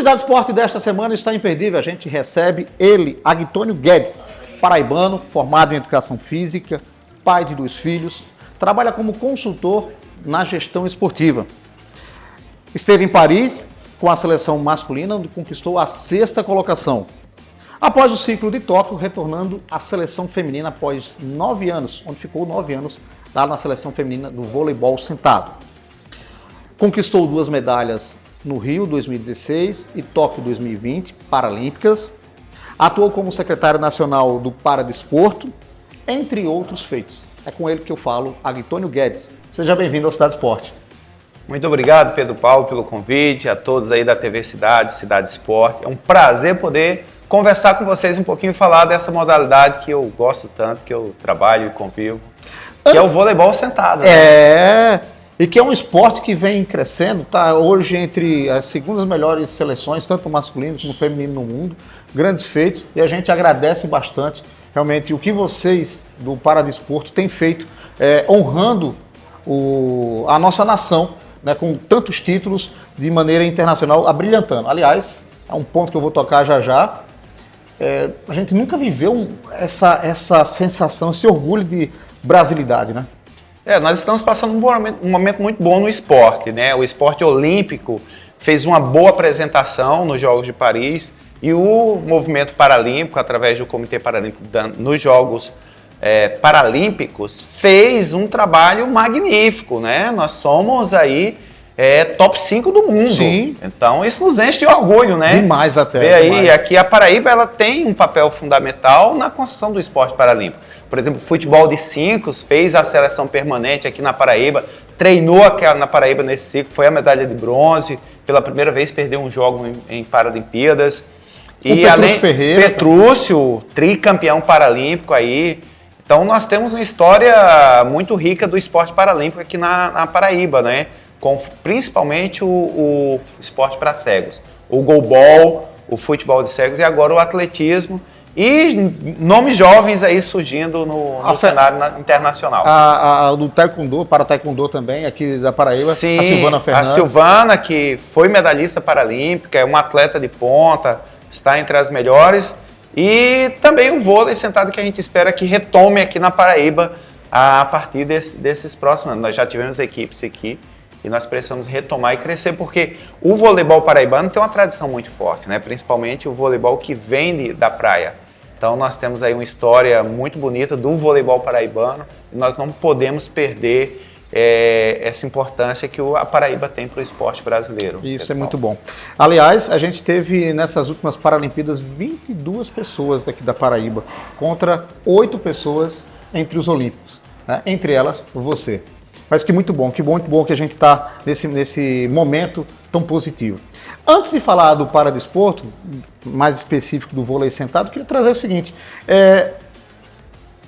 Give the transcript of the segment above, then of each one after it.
Cidade Esporte desta semana está imperdível. A gente recebe ele, Agtônio Guedes, paraibano, formado em Educação Física, pai de 2 filhos, trabalha como consultor na gestão esportiva. Esteve em Paris com a seleção masculina, onde conquistou a 6ª colocação. Após o ciclo de Tóquio, retornando à seleção feminina após 9 anos, onde ficou 9 anos lá na seleção feminina do voleibol sentado. Conquistou 2 medalhas no Rio 2016 e Tóquio 2020, paralímpicas. Atuou como secretário nacional do Paradesporto, entre outros feitos. É com ele que eu falo, Agtônio Guedes. Seja bem-vindo ao Cidade Esporte. Muito obrigado, Pedro Paulo, pelo convite, a todos aí da TV Cidade, Cidade Esporte. É um prazer poder conversar com vocês um pouquinho e falar dessa modalidade que eu gosto tanto, que eu trabalho e convivo, que é o voleibol sentado. Né? E que é um esporte que vem crescendo, tá hoje entre as segundas melhores seleções, tanto masculino como feminino no mundo, grandes feitos, e a gente agradece bastante realmente o que vocês do Paradesporto têm feito, honrando a nossa nação, né, com tantos títulos de maneira internacional, abrilhantando. Aliás, é um ponto que eu vou tocar já já. A gente nunca viveu essa sensação, esse orgulho de brasilidade, né? Nós estamos passando um momento muito bom no esporte, né? O esporte olímpico fez uma boa apresentação nos Jogos de Paris e o movimento paralímpico, através do Comitê Paralímpico nos Jogos Paralímpicos, fez um trabalho magnífico, né? Nós somos aí top 5 do mundo. Sim. Então isso nos enche de orgulho, né? Demais até. Vê aí, demais. Aqui a Paraíba ela tem um papel fundamental na construção do esporte paralímpico. Por exemplo, o futebol de 5 fez a seleção permanente aqui na Paraíba, treinou aqui na Paraíba nesse ciclo, foi a medalha de bronze, pela primeira vez perdeu um jogo em Paralimpíadas. E além Petrúcio, tricampeão paralímpico aí. Então nós temos uma história muito rica do esporte paralímpico aqui na Paraíba, né? Com principalmente o esporte para cegos, o goalball, o futebol de cegos e agora o atletismo e nomes jovens aí surgindo no cenário internacional. Do taekwondo, para taekwondo também, aqui da Paraíba, sim, a Silvana Fernandes. A Silvana, que foi medalhista paralímpica, é uma atleta de ponta, está entre as melhores. E também o vôlei sentado que a gente espera que retome aqui na Paraíba a partir desses próximos anos. Nós já tivemos equipes aqui. E nós precisamos retomar e crescer, porque o voleibol paraibano tem uma tradição muito forte, né? Principalmente o voleibol que vem da praia. Então nós temos aí uma história muito bonita do voleibol paraibano e nós não podemos perder essa importância que a Paraíba tem para o esporte brasileiro. Isso é muito bom. Aliás, a gente teve nessas últimas Paralimpíadas 22 pessoas aqui da Paraíba contra 8 pessoas entre os olímpicos, né? Entre elas você. Mas que muito bom que a gente está nesse momento tão positivo. Antes de falar do Paradesporto, mais específico do vôlei sentado, queria trazer o seguinte,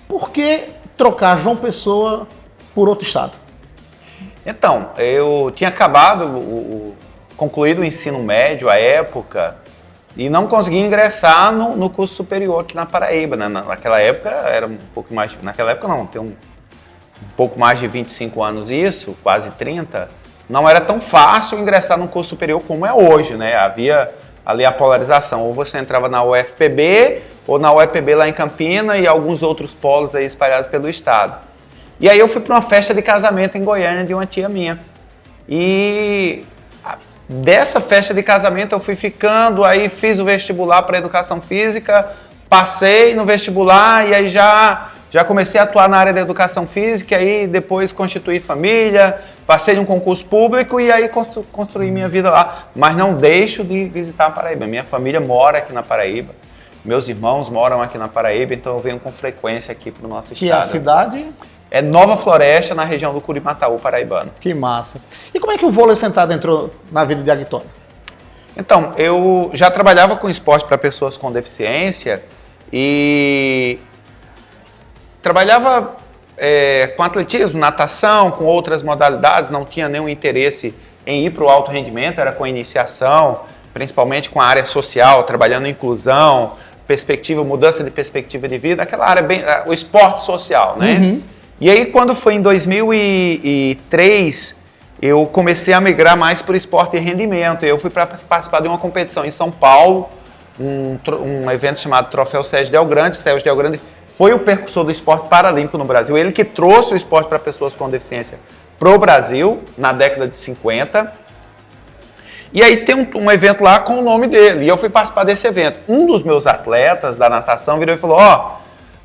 por que trocar João Pessoa por outro estado? Então, eu tinha concluído o ensino médio à época e não consegui ingressar no curso superior aqui na Paraíba, né? Naquela época era um pouco mais, naquela época não, tem um pouco mais de 25 anos isso, quase 30, não era tão fácil ingressar no curso superior como é hoje, né? Havia ali a polarização, ou você entrava na UFPB, ou na UEPB lá em Campina e alguns outros polos aí espalhados pelo estado. E aí eu fui para uma festa de casamento em Goiânia de uma tia minha. E dessa festa de casamento eu fui ficando, aí fiz o vestibular para Educação Física, passei no vestibular e aí já comecei a atuar na área da educação física, aí depois constituí família, passei em um concurso público e aí construí minha vida lá. Mas não deixo de visitar a Paraíba. Minha família mora aqui na Paraíba, meus irmãos moram aqui na Paraíba, então eu venho com frequência aqui para o nosso estado. Que é a cidade? É Nova Floresta, na região do Curimataú, paraibano. Que massa. E como é que o vôlei sentado entrou na vida de Agtônio? Então, eu já trabalhava com esporte para pessoas com deficiência e trabalhava com atletismo, natação, com outras modalidades, não tinha nenhum interesse em ir para o alto rendimento, era com iniciação, principalmente com a área social, trabalhando em inclusão, mudança de perspectiva de vida, aquela área o esporte social, né? Uhum. E aí quando foi em 2003, eu comecei a migrar mais para o esporte de rendimento. Eu fui para participar de uma competição em São Paulo, um evento chamado Troféu Sérgio Del Grande. Sérgio Del Grande foi o percussor do esporte paralímpico no Brasil. Ele que trouxe o esporte para pessoas com deficiência para o Brasil na década de 50. E aí tem um evento lá com o nome dele. E eu fui participar desse evento. Um dos meus atletas da natação virou e falou: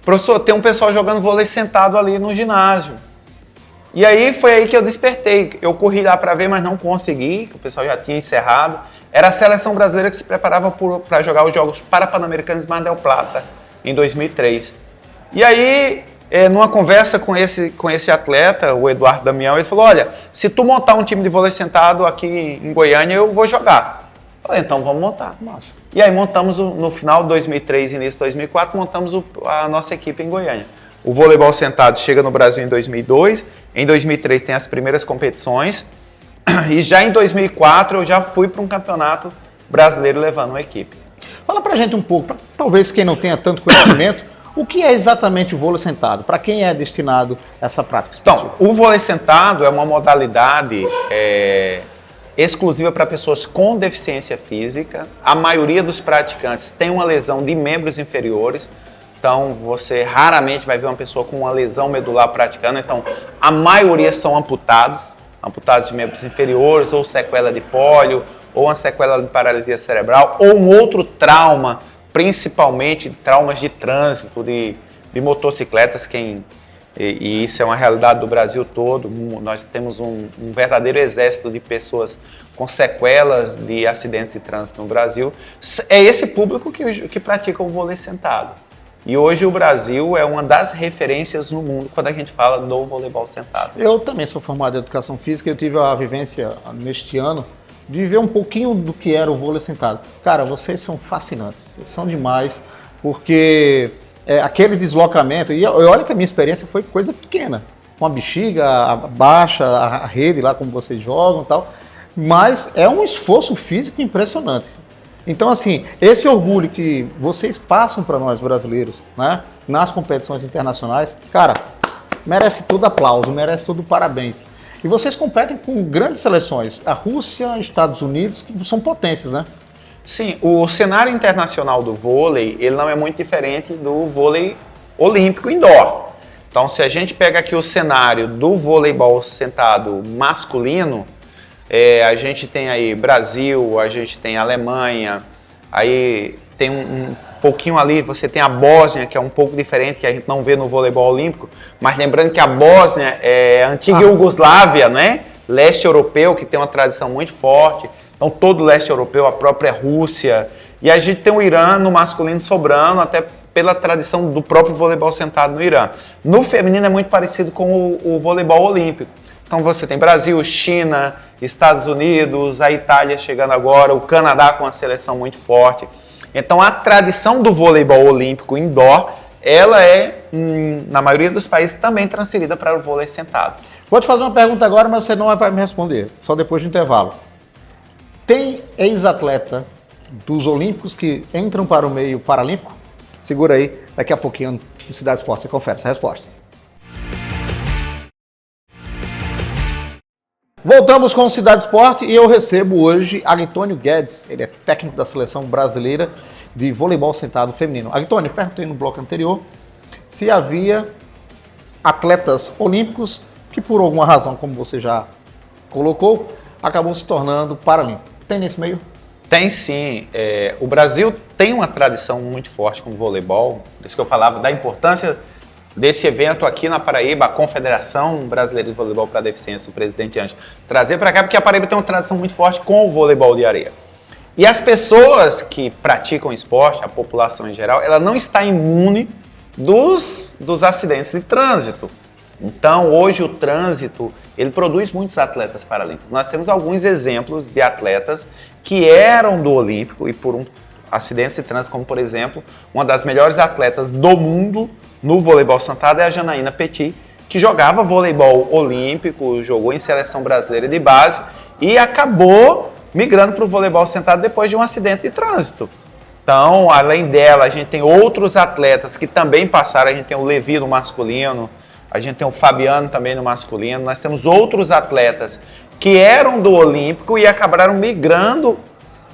professor, tem um pessoal jogando vôlei sentado ali no ginásio. E aí foi aí que eu despertei. Eu corri lá para ver, mas não consegui, que o pessoal já tinha encerrado. Era a seleção brasileira que se preparava para jogar os Jogos Pan-Americanos de Mar del Plata, em 2003. E aí, numa conversa com esse atleta, o Eduardo Damião, ele falou: olha, se tu montar um time de vôlei sentado aqui em Goiânia, eu vou jogar. Eu falei: então vamos montar. Nossa. E aí montamos, no final de 2003 e início de 2004, montamos a nossa equipe em Goiânia. O voleibol sentado chega no Brasil em 2002, em 2003 tem as primeiras competições, e já em 2004 eu já fui para um campeonato brasileiro levando uma equipe. Fala pra gente um pouco, talvez quem não tenha tanto conhecimento, o que é exatamente o vôlei sentado? Para quem é destinado essa prática esportiva? Então, o vôlei sentado é uma modalidade exclusiva para pessoas com deficiência física. A maioria dos praticantes tem uma lesão de membros inferiores. Então, você raramente vai ver uma pessoa com uma lesão medular praticando. Então, a maioria são amputados de membros inferiores, ou sequela de pólio, ou uma sequela de paralisia cerebral, ou um outro trauma, principalmente traumas de trânsito, de motocicletas, e isso é uma realidade do Brasil todo. Nós temos um verdadeiro exército de pessoas com sequelas de acidentes de trânsito no Brasil. É esse público que pratica o vôlei sentado. E hoje o Brasil é uma das referências no mundo quando a gente fala do voleibol sentado. Eu também sou formado em Educação Física e eu tive a vivência neste ano de ver um pouquinho do que era o vôlei sentado. Cara, vocês são fascinantes, vocês são demais, porque aquele deslocamento, e olha que a minha experiência foi coisa pequena, com a bexiga baixa, a rede lá como vocês jogam e tal, mas é um esforço físico impressionante. Então, assim, esse orgulho que vocês passam para nós brasileiros, né, nas competições internacionais, cara, merece todo aplauso, merece todo parabéns. E vocês competem com grandes seleções, a Rússia, Estados Unidos, que são potências, né? Sim, o cenário internacional do vôlei, ele não é muito diferente do vôlei olímpico indoor. Então, se a gente pega aqui o cenário do voleibol sentado masculino, a gente tem aí Brasil, a gente tem Alemanha, aí tem um pouquinho ali, você tem a Bósnia, que é um pouco diferente, que a gente não vê no voleibol olímpico, mas lembrando que a Bósnia é a antiga Iugoslávia, né? Leste europeu, que tem uma tradição muito forte. Então, todo o leste europeu, a própria Rússia. E a gente tem o Irã no masculino sobrando, até pela tradição do próprio voleibol sentado no Irã. No feminino é muito parecido com o voleibol olímpico. Então, você tem Brasil, China, Estados Unidos, a Itália chegando agora, o Canadá com uma seleção muito forte. Então, a tradição do voleibol olímpico indoor, ela é, na maioria dos países, também transferida para o vôlei sentado. Vou te fazer uma pergunta agora, mas você não vai me responder, só depois do intervalo. Tem ex-atleta dos Olímpicos que entram para o meio paralímpico? Segura aí, daqui a pouquinho no Cidade Esporte você confere essa resposta. Voltamos com o Cidade Esporte e eu recebo hoje Agtônio Guedes, ele é técnico da Seleção Brasileira de Voleibol Sentado Feminino. Agtônio, perguntei no bloco anterior se havia atletas olímpicos que por alguma razão, como você já colocou, acabam se tornando paralímpicos. Tem nesse meio? Tem sim. O Brasil tem uma tradição muito forte com o voleibol, por isso que eu falava da importância desse evento aqui na Paraíba, a Confederação Brasileira de Voleibol para a Deficiência, o presidente Ângelo, trazer para cá, porque a Paraíba tem uma tradição muito forte com o voleibol de areia. E as pessoas que praticam esporte, a população em geral, ela não está imune dos acidentes de trânsito. Então, hoje o trânsito, ele produz muitos atletas paralímpicos. Nós temos alguns exemplos de atletas que eram do Olímpico e por um acidente de trânsito, como por exemplo, uma das melhores atletas do mundo no voleibol sentado é a Janaína Petit, que jogava voleibol olímpico, jogou em seleção brasileira de base e acabou migrando para o voleibol sentado depois de um acidente de trânsito. Então, além dela, a gente tem outros atletas que também passaram, a gente tem o Levi no masculino, a gente tem o Fabiano também no masculino, nós temos outros atletas que eram do Olímpico e acabaram migrando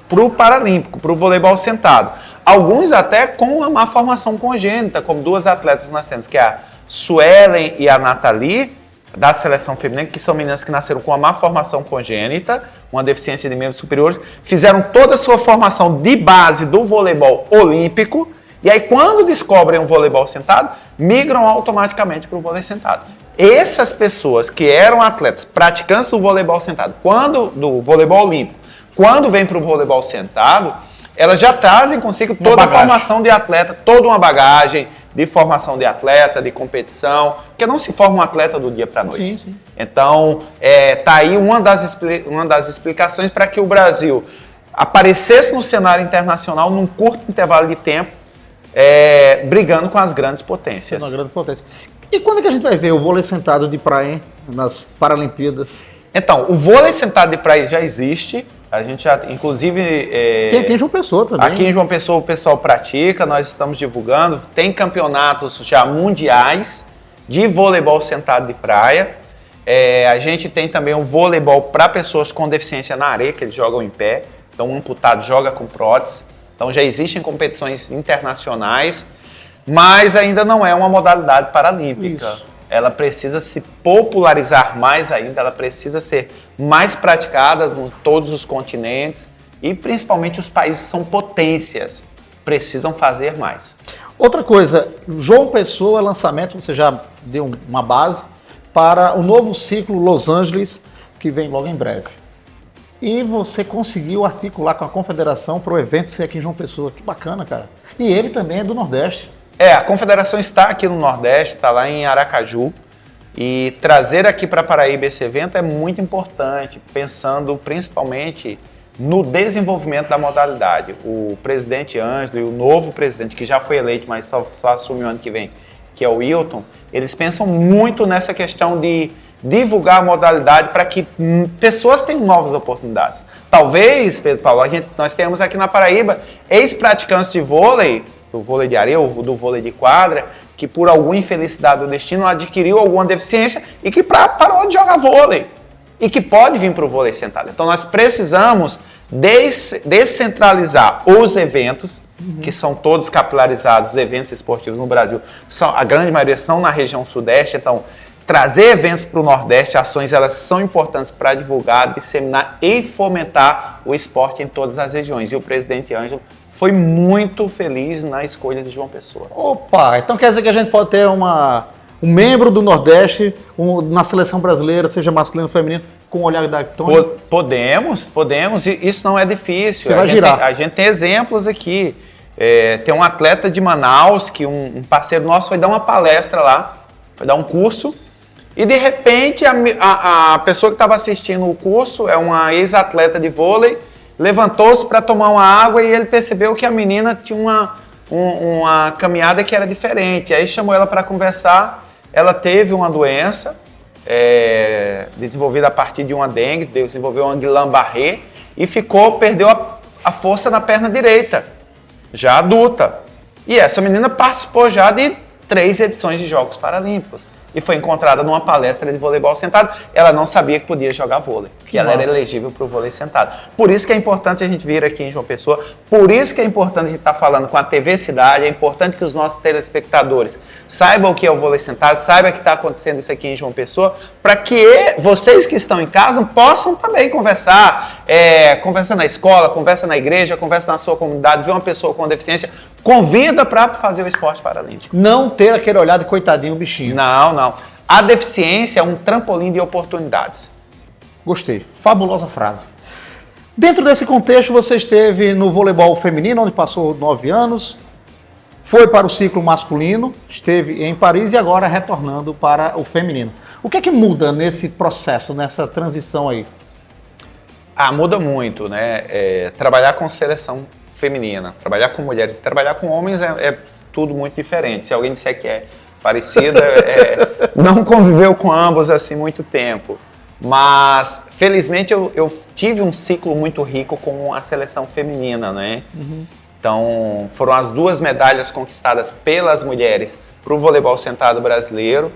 para o Paralímpico, para o voleibol sentado. Alguns até com uma má formação congênita, como duas atletas nós temos, que é a Suelen e a Nathalie, da seleção feminina, que são meninas que nasceram com uma má formação congênita, uma deficiência de membros superiores, fizeram toda a sua formação de base do voleibol olímpico, e aí quando descobrem o voleibol sentado, migram automaticamente para o vôlei sentado. Essas pessoas que eram atletas praticantes do voleibol sentado, do voleibol olímpico, quando vêm para o voleibol sentado, elas já trazem consigo toda a formação de atleta, toda uma bagagem de formação de atleta, de competição, porque não se forma um atleta do dia para a noite. Sim, sim. Então, tá aí uma das explicações para que o Brasil aparecesse no cenário internacional num curto intervalo de tempo, brigando com as grandes potências. Uma grande potência. E quando é que a gente vai ver o vôlei sentado de praia nas Paralimpíadas? Então, o vôlei sentado de praia já existe. A gente já, inclusive... Tem aqui em João Pessoa também. Aqui em João Pessoa o pessoal pratica, nós estamos divulgando. Tem campeonatos já mundiais de voleibol sentado de praia. A gente tem também o voleibol para pessoas com deficiência na areia, que eles jogam em pé. Então, um amputado joga com prótese. Então, já existem competições internacionais, mas ainda não é uma modalidade paralímpica. Isso. Ela precisa se popularizar mais ainda, ela precisa ser mais praticada em todos os continentes e principalmente os países que são potências, precisam fazer mais. Outra coisa, João Pessoa, lançamento, você já deu uma base para o novo ciclo Los Angeles, que vem logo em breve. E você conseguiu articular com a confederação para o evento ser aqui em João Pessoa. Que bacana, cara. E ele também é do Nordeste. A confederação está aqui no Nordeste, está lá em Aracaju, e trazer aqui para Paraíba esse evento é muito importante, pensando principalmente no desenvolvimento da modalidade. O presidente Ângelo e o novo presidente, que já foi eleito, mas só assume o ano que vem, que é o Wilton, eles pensam muito nessa questão de divulgar a modalidade para que pessoas tenham novas oportunidades. Talvez, Pedro Paulo, nós temos aqui na Paraíba ex-praticantes de vôlei, do vôlei de areia ou do vôlei de quadra, que por alguma infelicidade do destino adquiriu alguma deficiência e que parou de jogar vôlei e que pode vir para o vôlei sentado. Então nós precisamos descentralizar os eventos, que são todos capilarizados, os eventos esportivos no Brasil, a grande maioria são na região sudeste, então trazer eventos para o Nordeste, ações elas são importantes para divulgar, disseminar e fomentar o esporte em todas as regiões. E o presidente Ângelo foi muito feliz na escolha de João Pessoa. Opa, então quer dizer que a gente pode ter um membro do Nordeste na seleção brasileira, seja masculino ou feminino, com o olhar da Tony? Podemos, e isso não é difícil. Você vai girar. A gente tem exemplos aqui. Tem um atleta de Manaus, que um parceiro nosso foi dar uma palestra lá, foi dar um curso, e de repente a pessoa que estava assistindo o curso é uma ex-atleta de vôlei, levantou-se para tomar uma água e ele percebeu que a menina tinha uma caminhada que era diferente. Aí chamou ela para conversar, ela teve uma doença desenvolvida a partir de uma dengue, desenvolveu uma Guillain-Barré e perdeu a força na perna direita, já adulta. E essa menina participou já de 3 edições de Jogos Paralímpicos. E foi encontrada numa palestra de voleibol sentado. Ela não sabia que podia jogar vôlei, que ela era elegível para o vôlei sentado. Por isso que é importante a gente vir aqui em João Pessoa, por isso que é importante a gente estar falando com a TV Cidade, é importante que os nossos telespectadores saibam o que é o vôlei sentado, saibam que está acontecendo isso aqui em João Pessoa, para que vocês que estão em casa possam também conversar. Conversa na escola, conversa na igreja, conversa na sua comunidade, vê uma pessoa com deficiência, convida para fazer o esporte paralímpico. Não ter aquele olhar de coitadinho, o bichinho. Não. A deficiência é um trampolim de oportunidades. Gostei. Fabulosa frase. Dentro desse contexto, você esteve no voleibol feminino, onde passou 9 anos, foi para o ciclo masculino, esteve em Paris e agora retornando para o feminino. O que é que muda nesse processo, nessa transição aí? Muda muito, né? Trabalhar com seleção feminina, trabalhar com mulheres, trabalhar com homens é tudo muito diferente. Se alguém disser que é parecida, não conviveu com ambos assim muito tempo. Mas, felizmente, eu tive um ciclo muito rico com a seleção feminina, né? Uhum. Então, foram as 2 medalhas conquistadas pelas mulheres para o voleibol sentado brasileiro.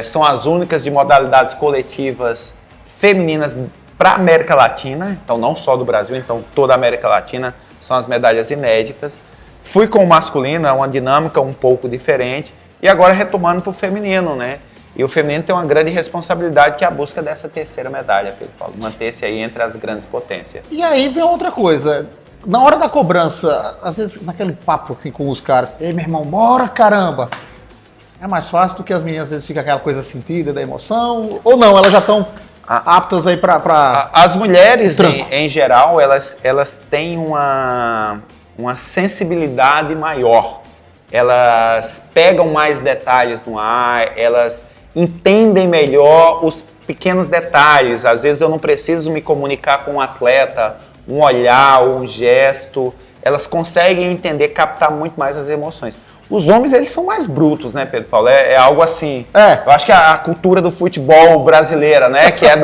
São as únicas de modalidades coletivas femininas para a América Latina, então não só do Brasil, então toda a América Latina são as medalhas inéditas. Fui com o masculino, é uma dinâmica um pouco diferente, e agora retomando para o feminino, né? E o feminino tem uma grande responsabilidade, que é a busca dessa terceira medalha, Pedro Paulo, manter-se aí entre as grandes potências. E aí vem outra coisa, na hora da cobrança, às vezes naquele papo assim, com os caras, ei meu irmão, bora caramba! É mais fácil do que as meninas às vezes ficam aquela coisa sentida da emoção, ou não, elas já estão aptas aí para... As mulheres, em geral, elas têm uma sensibilidade maior. Elas pegam mais detalhes no ar, elas entendem melhor os pequenos detalhes. Às vezes eu não preciso me comunicar com um atleta, um olhar, um gesto. Elas conseguem entender, captar muito mais as emoções. Os homens, eles são mais brutos, né, Pedro Paulo? É algo assim. Eu acho que a cultura do futebol brasileira, né, que é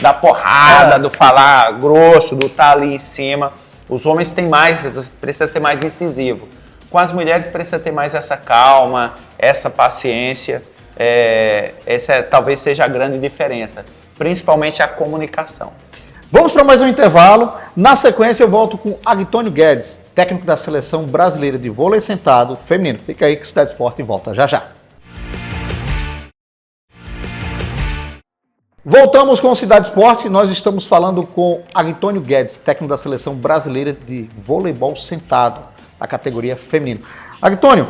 da porrada, do falar grosso, do estar ali em cima. Os homens têm mais, precisa ser mais incisivo. Com as mulheres precisa ter mais essa calma, essa paciência. Essa talvez seja a grande diferença, principalmente a comunicação. Vamos para mais um intervalo. Na sequência eu volto com Agtônio Guedes, técnico da Seleção Brasileira de Vôlei Sentado Feminino. Fica aí que o Cidade Esporte volta já já. Voltamos com o Cidade Esporte. Nós estamos falando com Agtônio Guedes, técnico da Seleção Brasileira de Voleibol Sentado, da categoria feminino. Agtônio,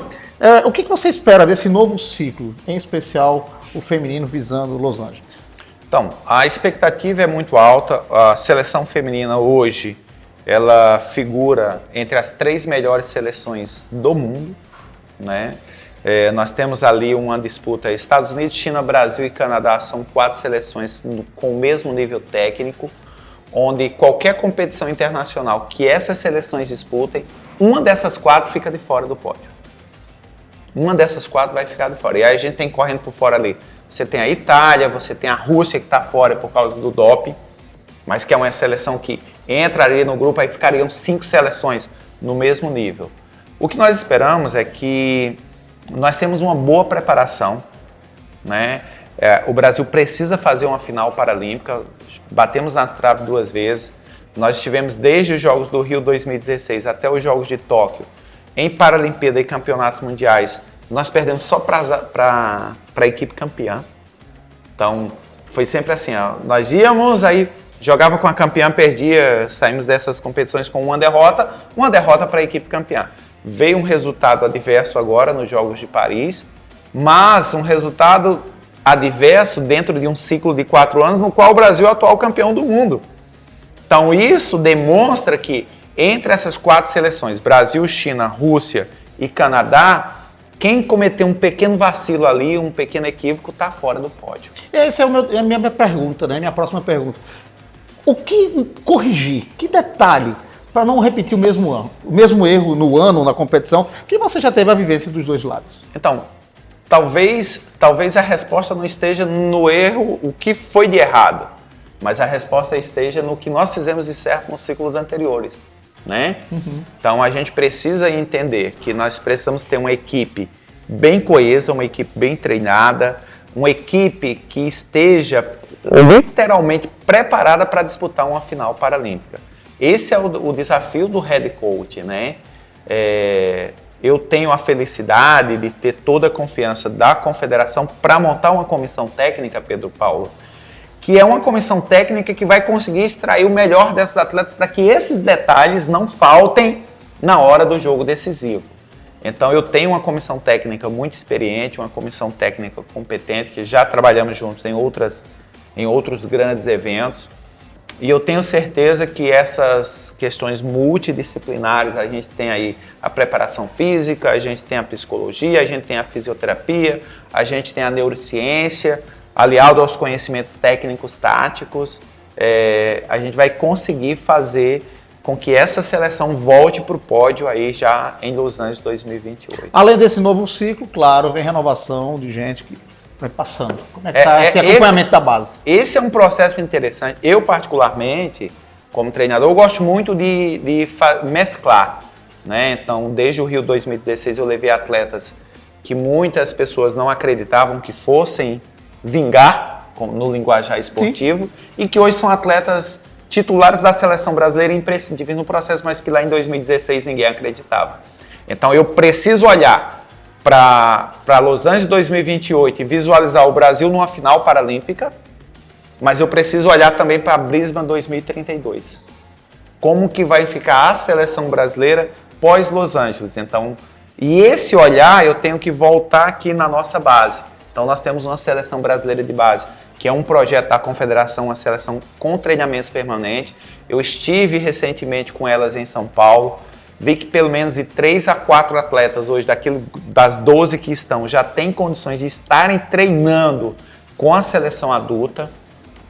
o que você espera desse novo ciclo, em especial o feminino visando Los Angeles? Então, a expectativa é muito alta. A seleção feminina hoje, ela figura entre as 3 melhores seleções do mundo, né? Nós temos ali uma disputa, Estados Unidos, China, Brasil e Canadá, são 4 seleções com o mesmo nível técnico, onde qualquer competição internacional que essas seleções disputem, uma dessas 4 fica de fora do pódio. Uma dessas 4 vai ficar de fora. E aí a gente tem correndo por fora ali. Você tem a Itália, você tem a Rússia que está fora por causa do doping, mas que é uma seleção que entraria no grupo, aí ficariam 5 seleções no mesmo nível. O que nós esperamos é que nós temos uma boa preparação, né? O Brasil precisa fazer uma final paralímpica, batemos na trave 2 vezes. Nós estivemos desde os Jogos do Rio 2016 até os Jogos de Tóquio, em Paralimpíada e Campeonatos Mundiais, nós perdemos só para a equipe campeã. Então, foi sempre assim, nós íamos, aí jogava com a campeã, perdia, saímos dessas competições com uma derrota para a equipe campeã. Veio um resultado adverso agora nos Jogos de Paris, mas um resultado adverso dentro de um ciclo de 4 anos, no qual o Brasil é o atual campeão do mundo. Então, isso demonstra que entre essas 4 seleções, Brasil, China, Rússia e Canadá, quem cometeu um pequeno vacilo ali, um pequeno equívoco, está fora do pódio. Essa é a minha pergunta, né? Minha próxima pergunta. O que corrigir? Que detalhe para não repetir o mesmo erro no ano, na competição, que você já teve a vivência dos 2 lados? Então, talvez a resposta não esteja no erro, o que foi de errado, mas a resposta esteja no que nós fizemos de certo nos ciclos anteriores. Né? Então a gente precisa entender que nós precisamos ter uma equipe bem coesa, uma equipe bem treinada, uma equipe que esteja literalmente preparada para disputar uma final paralímpica. Esse é o desafio do head coach, né? Eu tenho a felicidade de ter toda a confiança da confederação para montar uma comissão técnica, Pedro Paulo, que é uma comissão técnica que vai conseguir extrair o melhor desses atletas para que esses detalhes não faltem na hora do jogo decisivo. Então eu tenho uma comissão técnica muito experiente, uma comissão técnica competente, que já trabalhamos juntos em outros grandes eventos, e eu tenho certeza que essas questões multidisciplinares, a gente tem aí a preparação física, a gente tem a psicologia, a gente tem a fisioterapia, a gente tem a neurociência, aliado aos conhecimentos técnicos, táticos, a gente vai conseguir fazer com que essa seleção volte para o pódio aí já em Los Angeles 2028. Além desse novo ciclo, claro, vem renovação de gente que vai passando. Como é que está esse acompanhamento da base? Esse é um processo interessante. Eu, particularmente, como treinador, eu gosto muito de mesclar, né? Então, desde o Rio 2016, eu levei atletas que muitas pessoas não acreditavam que fossem vingar, no linguajar esportivo, e que hoje são atletas titulares da seleção brasileira imprescindíveis no processo, mas que lá em 2016 ninguém acreditava. Então eu preciso olhar para Los Angeles 2028 e visualizar o Brasil numa final paralímpica, mas eu preciso olhar também para Brisbane 2032. Como que vai ficar a seleção brasileira pós Los Angeles? Então, e esse olhar eu tenho que voltar aqui na nossa base. Então nós temos uma seleção brasileira de base, que é um projeto da Confederação, uma seleção com treinamentos permanentes. Eu estive recentemente com elas em São Paulo, vi que pelo menos de 3 a 4 atletas hoje, das 12 que estão, já têm condições de estarem treinando com a seleção adulta.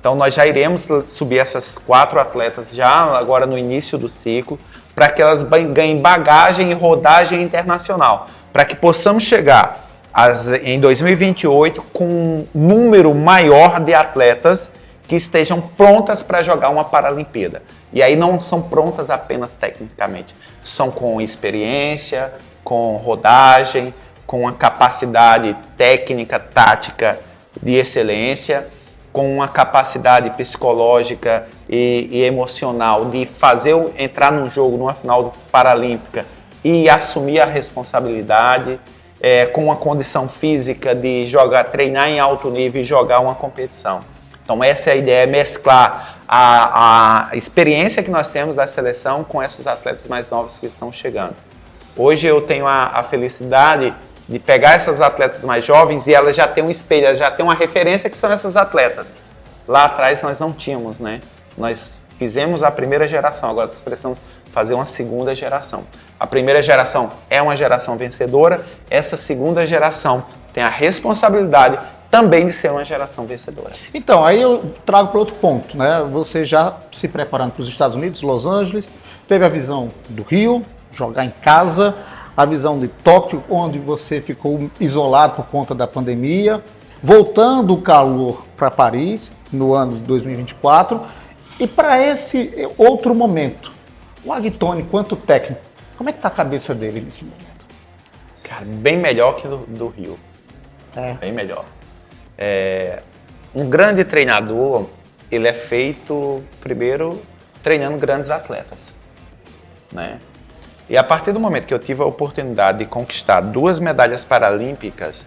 Então nós já iremos subir essas 4 atletas já agora no início do ciclo, para que elas ganhem bagagem e rodagem internacional, para que possamos chegar em 2028 com um número maior de atletas que estejam prontas para jogar uma Paralimpíada. E aí não são prontas apenas tecnicamente, são com experiência, com rodagem, com uma capacidade técnica, tática de excelência, com uma capacidade psicológica e emocional de entrar num jogo, numa final paralímpica e assumir a responsabilidade, com uma condição física de treinar em alto nível e jogar uma competição. Então essa é a ideia, mesclar a experiência que nós temos da seleção com esses atletas mais novos que estão chegando. Hoje eu tenho a felicidade de pegar essas atletas mais jovens e elas já têm um espelho, elas já têm uma referência que são essas atletas. Lá atrás nós não tínhamos, né? Nós fizemos a primeira geração, agora nós precisamos fazer uma segunda geração. A primeira geração é uma geração vencedora, essa segunda geração tem a responsabilidade também de ser uma geração vencedora. Então, aí eu trago para outro ponto, né? Você já se preparando para os Estados Unidos, Los Angeles, teve a visão do Rio, jogar em casa, a visão de Tóquio, onde você ficou isolado por conta da pandemia, voltando o calor para Paris no ano de 2024, e para esse outro momento, o Agtoni, quanto técnico, como é que está a cabeça dele nesse momento? Cara, bem melhor que do Rio. Bem melhor. Um grande treinador, ele é feito, primeiro, treinando grandes atletas, né? E a partir do momento que eu tive a oportunidade de conquistar 2 medalhas paralímpicas,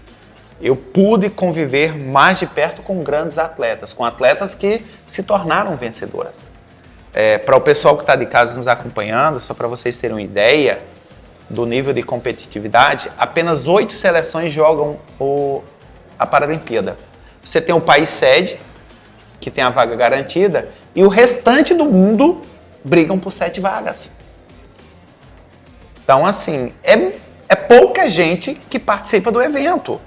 eu pude conviver mais de perto com grandes atletas, com atletas que se tornaram vencedoras. Para o pessoal que está de casa nos acompanhando, só para vocês terem uma ideia do nível de competitividade, apenas 8 seleções jogam a Paralimpíada. Você tem o país sede, que tem a vaga garantida, e o restante do mundo brigam por 7 vagas. Então, assim, é pouca gente que participa do evento.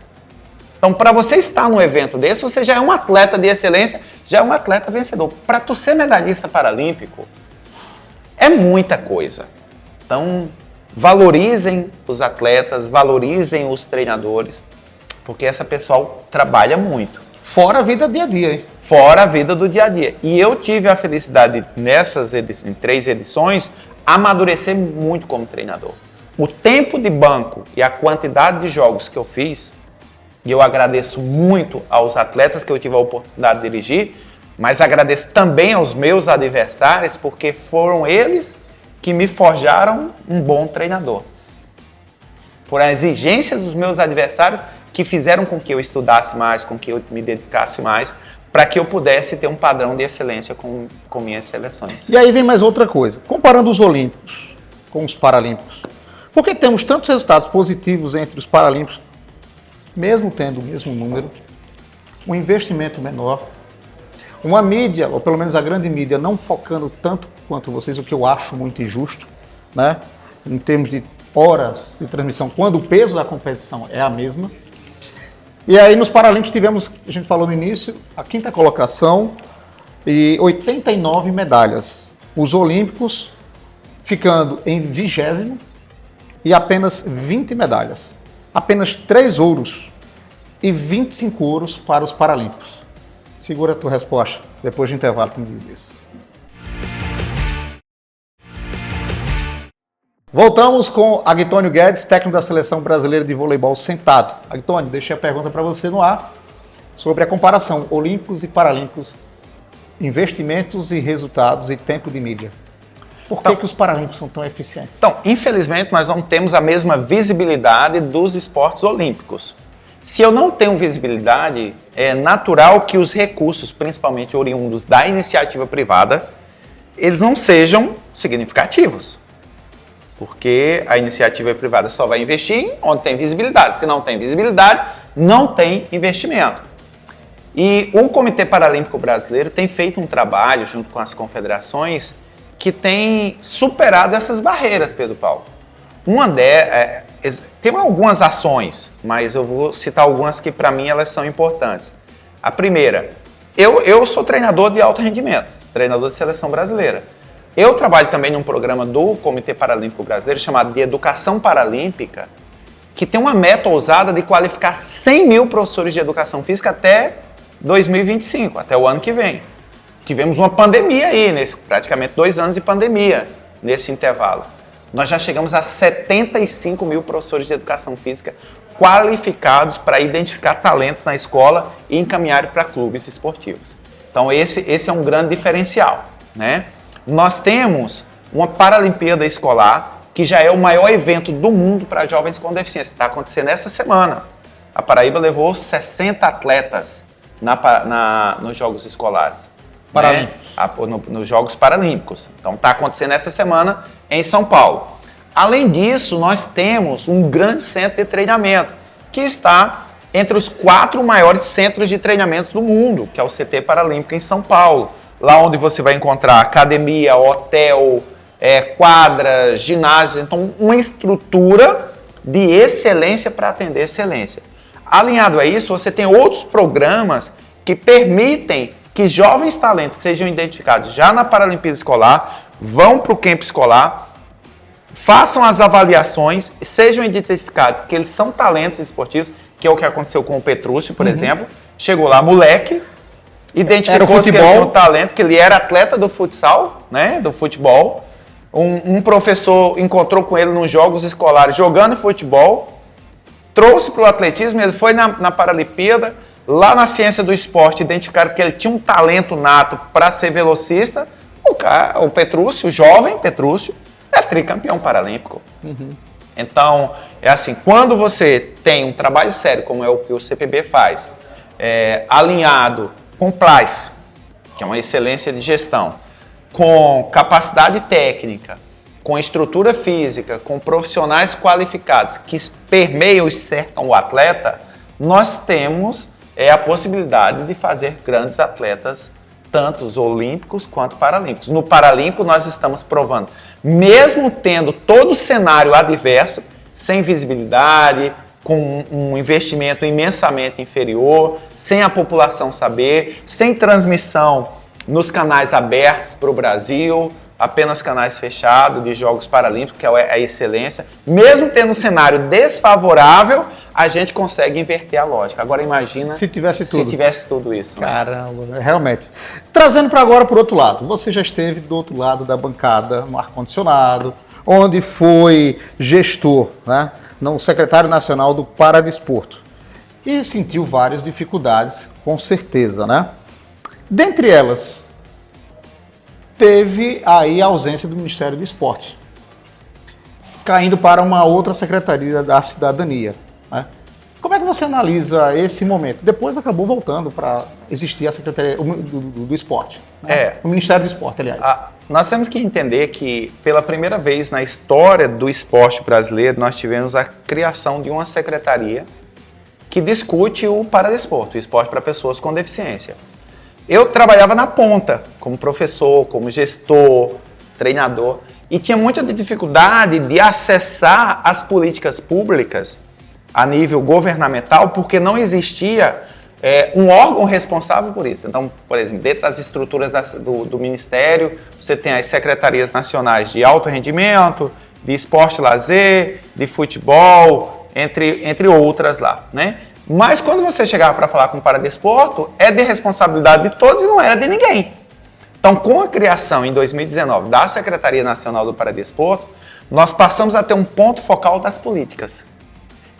Então, para você estar num evento desse, você já é um atleta de excelência, já é um atleta vencedor. Para tu ser medalhista paralímpico, é muita coisa. Então, valorizem os atletas, valorizem os treinadores, porque essa pessoal trabalha muito. Fora a vida do dia a dia, hein? Fora a vida do dia a dia. E eu tive a felicidade em 3 edições, amadurecer muito como treinador. O tempo de banco e a quantidade de jogos que eu fiz, e eu agradeço muito aos atletas que eu tive a oportunidade de dirigir, mas agradeço também aos meus adversários, porque foram eles que me forjaram um bom treinador. Foram as exigências dos meus adversários que fizeram com que eu estudasse mais, com que eu me dedicasse mais, para que eu pudesse ter um padrão de excelência com minhas seleções. E aí vem mais outra coisa. Comparando os Olímpicos com os Paralímpicos, por que temos tantos resultados positivos entre os Paralímpicos, mesmo tendo o mesmo número, um investimento menor, uma mídia, ou pelo menos a grande mídia, não focando tanto quanto vocês, o que eu acho muito injusto, né? Em termos de horas de transmissão, quando o peso da competição é a mesma. E aí nos Paralímpicos tivemos, a gente falou no início, a 5ª colocação e 89 medalhas. Os Olímpicos ficando em 20º e apenas 20 medalhas. Apenas 3 ouros e 25 ouros para os Paralímpicos. Segura a tua resposta, depois do intervalo que me diz isso. Voltamos com Agtoni Guedes, técnico da Seleção Brasileira de Voleibol sentado. Agtoni, deixei a pergunta para você no ar. sobre a comparação Olímpicos e Paralímpicos, investimentos e resultados e tempo de mídia. Por que, que os Paralímpicos são tão eficientes? Então, infelizmente, nós não temos a mesma visibilidade dos esportes olímpicos. Se eu não tenho visibilidade, é natural que os recursos, principalmente oriundos da iniciativa privada, eles não sejam significativos. Porque a iniciativa privada só vai investir onde tem visibilidade. Se não tem visibilidade, não tem investimento. E o Comitê Paralímpico Brasileiro tem feito um trabalho junto com as confederações que tem superado essas barreiras, Pedro Paulo. Tem algumas ações, mas eu vou citar algumas que para mim elas são importantes. A primeira, eu sou treinador de alto rendimento, treinador de seleção brasileira. Eu trabalho também num programa do Comitê Paralímpico Brasileiro chamado de Educação Paralímpica, que tem uma meta ousada de qualificar 100 mil professores de educação física até 2025, até o ano que vem. Tivemos uma pandemia aí, praticamente 2 anos de pandemia nesse intervalo. Nós já chegamos a 75 mil professores de educação física qualificados para identificar talentos na escola e encaminhar para clubes esportivos. Então esse é um grande diferencial, né? Nós temos uma Paralimpíada Escolar, que já é o maior evento do mundo para jovens com deficiência. Está acontecendo essa semana. A Paraíba levou 60 atletas nos Jogos Escolares. Paralímpicos. Né? Nos Jogos Paralímpicos. Então está acontecendo essa semana em São Paulo. Além disso, nós temos um grande centro de treinamento, que está entre os 4 maiores centros de treinamentos do mundo, que é o CT Paralímpico em São Paulo. Lá onde você vai encontrar academia, hotel, quadras, ginásio. Então, uma estrutura de excelência para atender excelência. Alinhado a isso, você tem outros programas que permitem que jovens talentos sejam identificados já na Paralimpíada Escolar, vão para o campo escolar, façam as avaliações, sejam identificados que eles são talentos esportivos, que é o que aconteceu com o Petrúcio, por exemplo. Chegou lá, moleque, identificou que ele tinha um talento, que ele era atleta do futsal, né, do futebol. Um professor encontrou com ele nos jogos escolares jogando futebol, trouxe para o atletismo, ele foi na Paralimpíada. Lá na ciência do esporte, identificaram que ele tinha um talento nato para ser velocista. O Petrúcio, o jovem Petrúcio, é tricampeão paralímpico. Então, é assim, quando você tem um trabalho sério, como é o que o CPB faz, alinhado com PLAS, que é uma excelência de gestão, com capacidade técnica, com estrutura física, com profissionais qualificados que permeiam e cercam o atleta, nós temos a possibilidade de fazer grandes atletas, tanto os olímpicos quanto paralímpicos. No paralímpico nós estamos provando, mesmo tendo todo o cenário adverso, sem visibilidade, com um investimento imensamente inferior, sem a população saber, sem transmissão nos canais abertos para o Brasil, apenas canais fechados de Jogos Paralímpicos, que é a excelência. Mesmo tendo um cenário desfavorável, a gente consegue inverter a lógica. Agora imagina se tivesse tudo isso. Caramba, realmente. Trazendo para agora por outro lado, você já esteve do outro lado da bancada no ar-condicionado, onde foi gestor, né, no secretário nacional do Paradesporto, e sentiu várias dificuldades, com certeza, né? Dentre elas, teve aí a ausência do Ministério do Esporte, caindo para uma outra secretaria da Cidadania, né? Como é que você analisa esse momento? Depois acabou voltando para existir a Secretaria do Esporte, né? O Ministério do Esporte, aliás. Nós temos que entender que, pela primeira vez na história do esporte brasileiro, nós tivemos a criação de uma secretaria que discute o paradesporto, o esporte para pessoas com deficiência. Eu trabalhava na ponta, como professor, como gestor, treinador, e tinha muita dificuldade de acessar as políticas públicas a nível governamental, porque não existia um órgão responsável por isso. Então, por exemplo, dentro das estruturas do Ministério, você tem as secretarias nacionais de alto rendimento, de esporte e lazer, de futebol, entre outras lá, né? Mas quando você chegava para falar com o Paradesporto, é de responsabilidade de todos e não era de ninguém. Então, com a criação em 2019 da Secretaria Nacional do Paradesporto, nós passamos a ter um ponto focal das políticas.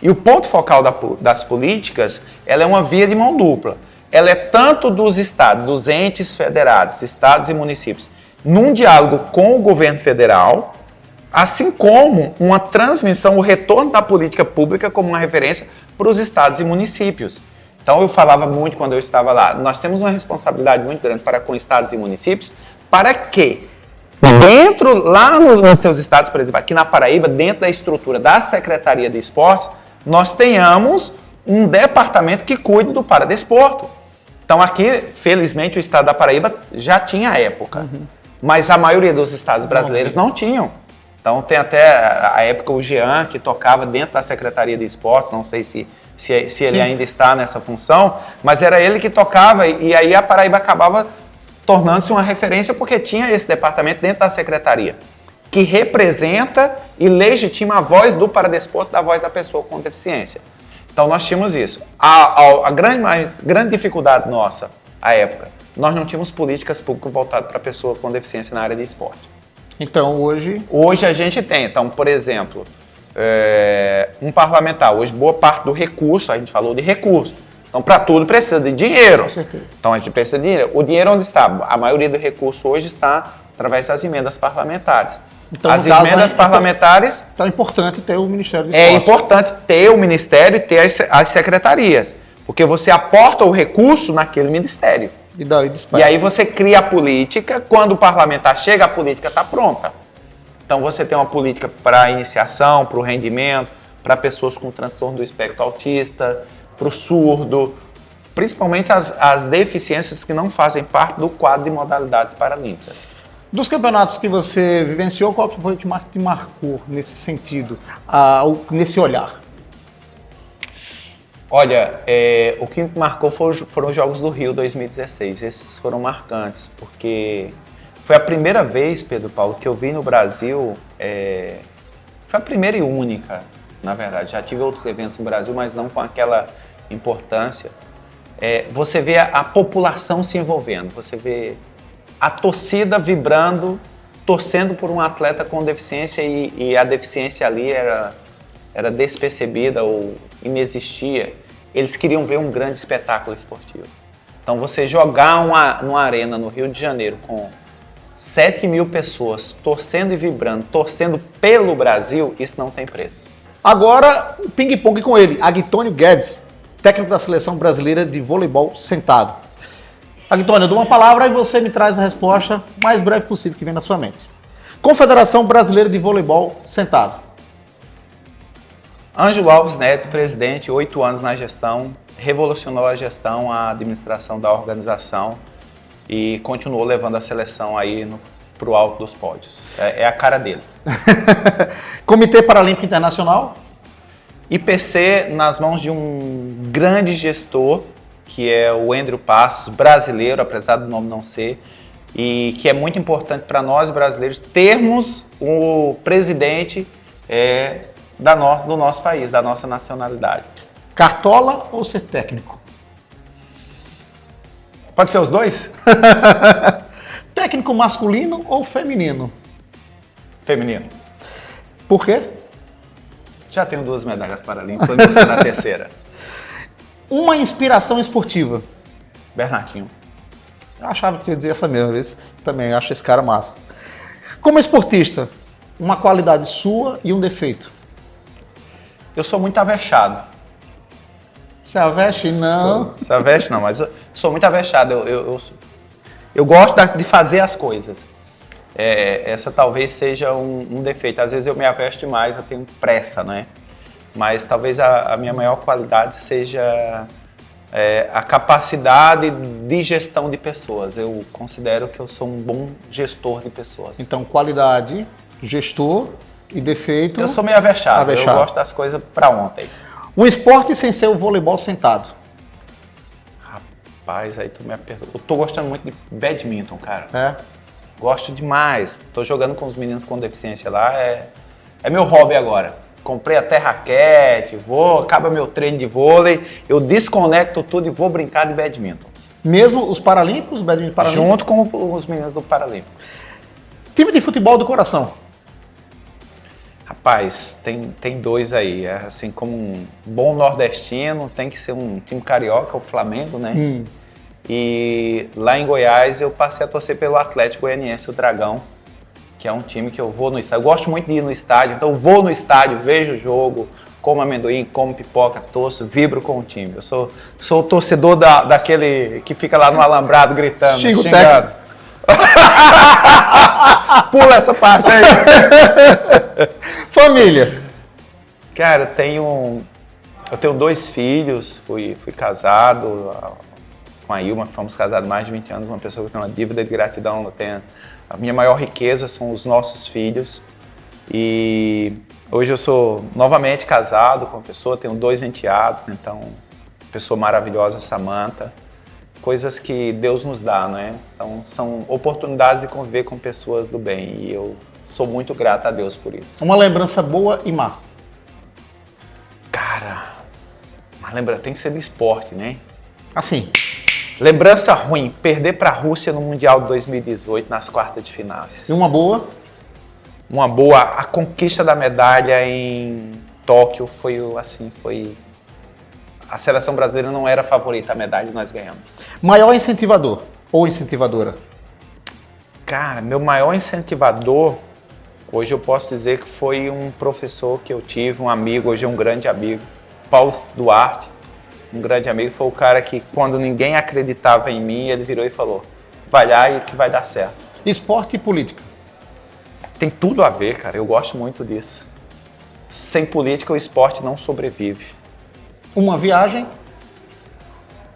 E o ponto focal das políticas, ela é uma via de mão dupla. Ela é tanto dos estados, dos entes federados, estados e municípios, num diálogo com o governo federal, assim como uma transmissão, o retorno da política pública como uma referência para os estados e municípios. Então eu falava muito quando eu estava lá, nós temos uma responsabilidade muito grande para com estados e municípios, para que lá nos seus estados, por exemplo, aqui na Paraíba, dentro da estrutura da Secretaria de Esportes, nós tenhamos um departamento que cuide do paradesporto. Então aqui, felizmente, o estado da Paraíba já tinha à época, mas a maioria dos estados brasileiros não tinham. Então tem até a época o Jean, que tocava dentro da Secretaria de Esportes, não sei se ele ainda está nessa função, mas era ele que tocava e aí a Paraíba acabava tornando-se uma referência porque tinha esse departamento dentro da Secretaria, que representa e legitima a voz do paradesporto, da voz da pessoa com deficiência. Então nós tínhamos isso. A grande dificuldade nossa, à época, nós não tínhamos políticas públicas voltadas para a pessoa com deficiência na área de esporte. Então hoje... Hoje a gente tem. Então, por exemplo, um parlamentar, hoje boa parte do recurso, a gente falou de recurso. Então, para tudo precisa de dinheiro. Com certeza. Então, a gente precisa de dinheiro. O dinheiro onde está? A maioria do recurso hoje está através das emendas parlamentares. Então, as emendas parlamentares... Então é importante ter o Ministério do Esporte. É importante ter o Ministério e ter as secretarias, porque você aporta o recurso naquele Ministério. E aí você cria a política, quando o parlamentar chega, a política está pronta. Então você tem uma política para a iniciação, para o rendimento, para pessoas com transtorno do espectro autista, para o surdo, principalmente as deficiências que não fazem parte do quadro de modalidades paralímpicas. Dos campeonatos que você vivenciou, qual que foi que te marcou nesse sentido, nesse olhar? Olha, o que me marcou foram os Jogos do Rio 2016. Esses foram marcantes, porque foi a primeira vez, Pedro Paulo, que eu vi no Brasil, foi a primeira e única, na verdade. Já tive outros eventos no Brasil, mas não com aquela importância. Você vê a população se envolvendo, você vê a torcida vibrando, torcendo por um atleta com deficiência e a deficiência ali era despercebida ou inexistia. Eles queriam ver um grande espetáculo esportivo. Então você jogar numa arena no Rio de Janeiro com 7.000 pessoas torcendo e vibrando, torcendo pelo Brasil, isso não tem preço. Agora, o ping-pong com ele, Agtônio Guedes, técnico da Seleção Brasileira de Voleibol sentado. Agtônio, eu dou uma palavra e você me traz a resposta mais breve possível que vem na sua mente. Confederação Brasileira de Voleibol sentado. Ângelo Alves Neto, presidente, 8 anos na gestão, revolucionou a gestão, a administração da organização e continuou levando a seleção aí para o alto dos pódios. É a cara dele. Comitê Paralímpico Internacional. IPC nas mãos de um grande gestor, que é o Andrew Passos, brasileiro, apesar do nome não ser, e que é muito importante para nós brasileiros termos o presidente do nosso país, da nossa nacionalidade. Cartola ou ser técnico? Pode ser os dois? Técnico masculino ou feminino? Feminino. Por quê? Já tenho 2 medalhas paralímpicas, vou ser na terceira. Uma inspiração esportiva? Bernardinho. Eu achava que tu ia dizer essa mesma vez. Também acho esse cara massa. Como esportista, uma qualidade sua e um defeito? Eu sou muito avexado. Se aveste? Não. Se aveste não, mas eu sou muito avexado. Eu gosto de fazer as coisas. Essa talvez seja um defeito. Às vezes eu me avesto demais, eu tenho pressa, né? Mas talvez a minha maior qualidade seja a capacidade de gestão de pessoas. Eu considero que eu sou um bom gestor de pessoas. Então, qualidade, gestor e defeito... Eu sou meio avexado. Eu gosto das coisas para ontem. Um esporte sem ser o voleibol sentado? Rapaz, aí tu me apertou. Eu tô gostando muito de badminton, cara. É? Gosto demais. Tô jogando com os meninos com deficiência lá. É meu hobby agora. Comprei até raquete, acaba meu treino de vôlei, eu desconecto tudo e vou brincar de badminton. Mesmo os paralímpicos, badminton paralímpico? Junto com os meninos do Paralímpico. Time de futebol do coração? Rapaz, tem dois aí. Assim, como um bom nordestino, tem que ser um time carioca, o Flamengo, né? E lá em Goiás eu passei a torcer pelo Atlético Goianiense, o Dragão, que é um time que eu vou no estádio. Eu gosto muito de ir no estádio, então eu vou no estádio, vejo o jogo, como amendoim, como pipoca, torço, vibro com o time. Eu sou o torcedor daquele que fica lá no alambrado gritando, xingando. Pula essa parte aí. Família. Cara, eu tenho 2 filhos, fui casado com a Ilma, fomos casados há mais de 20 anos, uma pessoa que tem uma dívida de gratidão, a minha maior riqueza são os nossos filhos. E hoje eu sou novamente casado com uma pessoa, tenho 2 enteados, então, pessoa maravilhosa, Samantha. Coisas que Deus nos dá, né? Então, são oportunidades de conviver com pessoas do bem e eu sou muito grato a Deus por isso. Uma lembrança boa e má. Cara, uma lembrança tem que ser do esporte, né? Assim. Lembrança ruim, perder para a Rússia no Mundial de 2018 nas quartas de finais. E uma boa? Uma boa, a conquista da medalha em Tóquio foi. A seleção brasileira não era a favorita, a medalha nós ganhamos. Maior incentivador ou incentivadora? Cara, meu maior incentivador, hoje eu posso dizer que foi um professor que eu tive, um amigo, hoje é um grande amigo, Paulo Duarte, um grande amigo, foi o cara que quando ninguém acreditava em mim, ele virou e falou, vai lá e que vai dar certo. Esporte e política? Tem tudo a ver, cara, eu gosto muito disso. Sem política o esporte não sobrevive. Uma viagem?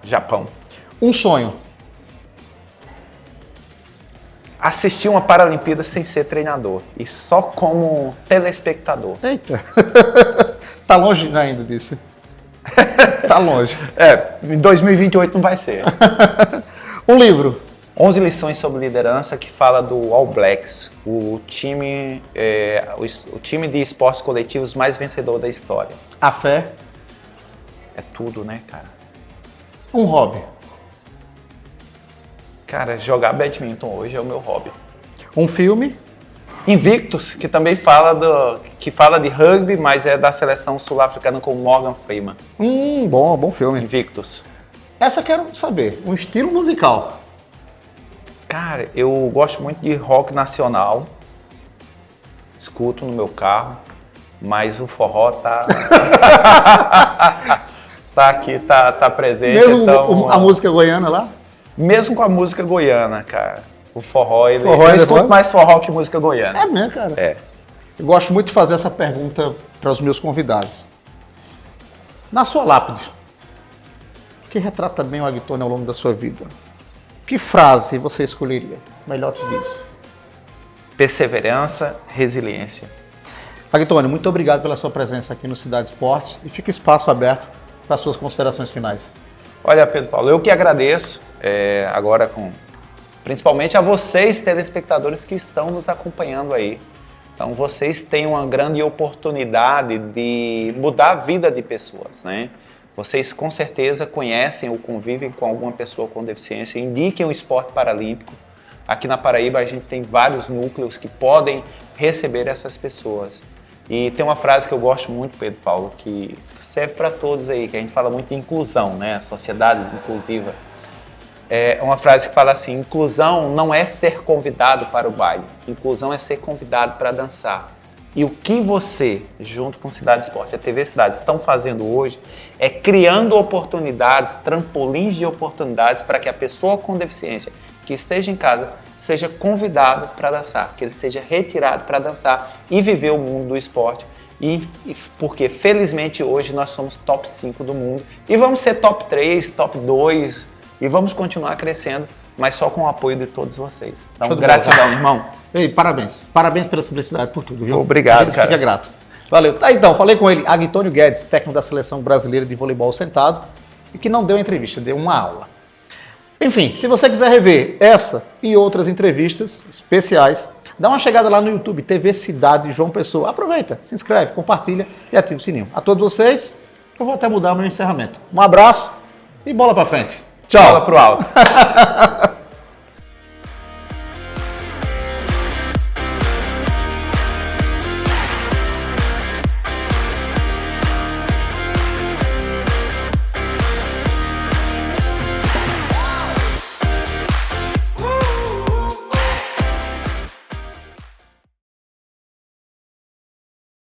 Japão. Um sonho? Assistir uma Paralimpíada sem ser treinador e só como telespectador. Eita, tá longe ainda disso. Tá longe. Em 2028 não vai ser. Um livro? 11 lições sobre liderança que fala do All Blacks, o time de esportes coletivos mais vencedor da história. A fé? É tudo, né, cara? Um hobby? Cara, jogar badminton hoje é o meu hobby. Um filme? Invictus, que também fala de rugby, mas é da seleção sul-africana com Morgan Freeman. Bom filme. Invictus. Essa eu quero saber, um estilo musical. Cara, eu gosto muito de rock nacional, escuto no meu carro, mas o forró tá aqui, tá presente. Mesmo então, a música goiana lá? Mesmo com a música goiana, cara, o forró, eu escuto depois? mais forró que música goiana. É mesmo, cara. É. Eu gosto muito de fazer essa pergunta para os meus convidados. Na sua lápide, o que retrata bem o Agtônio ao longo da sua vida? Que frase você escolheria? Melhor que isso. Perseverança, resiliência. Agtônio, muito obrigado pela sua presença aqui no Cidade Esporte e fica o espaço aberto para suas considerações finais. Olha, Pedro Paulo, eu que agradeço, agora principalmente a vocês, telespectadores que estão nos acompanhando aí. Então, vocês têm uma grande oportunidade de mudar a vida de pessoas, né? Vocês com certeza conhecem ou convivem com alguma pessoa com deficiência, indiquem o esporte paralímpico. Aqui na Paraíba a gente tem vários núcleos que podem receber essas pessoas. E tem uma frase que eu gosto muito, Pedro Paulo, que serve para todos aí, que a gente fala muito de inclusão, né? A sociedade inclusiva. É uma frase que fala assim, inclusão não é ser convidado para o baile, inclusão é ser convidado para dançar. E o que você, junto com Cidade Esporte, a TV Cidade, estão fazendo hoje é criando oportunidades, trampolins de oportunidades para que a pessoa com deficiência que esteja em casa seja convidado para dançar, que ele seja retirado para dançar e viver o mundo do esporte. Porque, felizmente, hoje nós somos top 5 do mundo e vamos ser top 3, top 2 e vamos continuar crescendo, mas só com o apoio de todos vocês. Então, gratidão, irmão. Ei, parabéns. Parabéns pela simplicidade, por tudo, viu? Obrigado, a gente cara. Fica grato. Valeu. Tá, então, falei com ele, Agtônio Guedes, técnico da Seleção Brasileira de Voleibol Sentado, e que não deu entrevista, deu uma aula. Enfim, se você quiser rever essa e outras entrevistas especiais, dá uma chegada lá no YouTube, TV Cidade João Pessoa. Aproveita, se inscreve, compartilha e ativa o sininho. A todos vocês, eu vou até mudar o meu encerramento. Um abraço e bola pra frente. Tchau. Bola pro alto.